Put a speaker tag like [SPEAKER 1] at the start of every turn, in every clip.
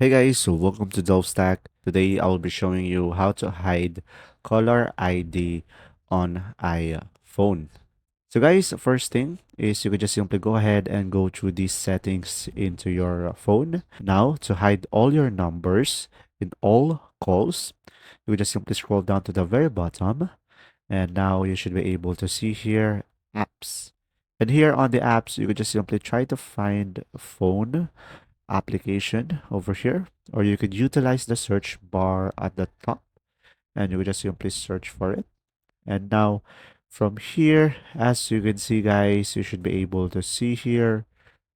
[SPEAKER 1] Hey guys, so welcome to Stack. Today I'll be showing you how to hide caller ID on iPhone. So guys, first thing is you could just simply go ahead and go through these settings into your phone. Now to hide all your numbers in all calls, you would just simply scroll down to the very bottom, and now you should be able to see here apps. And here on the apps, you could just simply try to find phone application over here, or you could utilize the search bar at the top and you would just simply search for it. And now from here, as you can see, guys, you should be able to see here,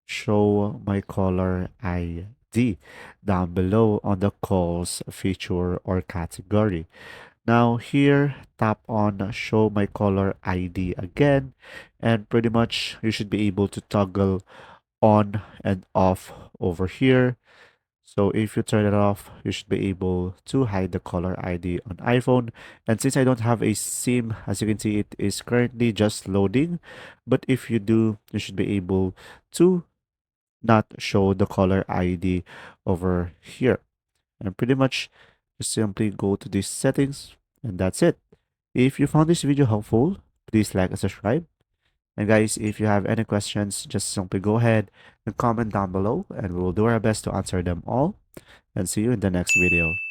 [SPEAKER 1] show my caller ID down below on the calls feature or category. Now here, tap on show my caller ID again, and pretty much you should be able to toggle on and off over here. So if you turn it off, you should be able to hide the caller ID on iPhone. And since I don't have a SIM, as you can see, it is currently just loading. But if you do, you should be able to not show the caller ID over here. And pretty much just simply go to these settings and that's it. If you found this video helpful, please like and subscribe. And guys, if you have any questions, just simply go ahead and comment down below and we will do our best to answer them all. And see you in the next video.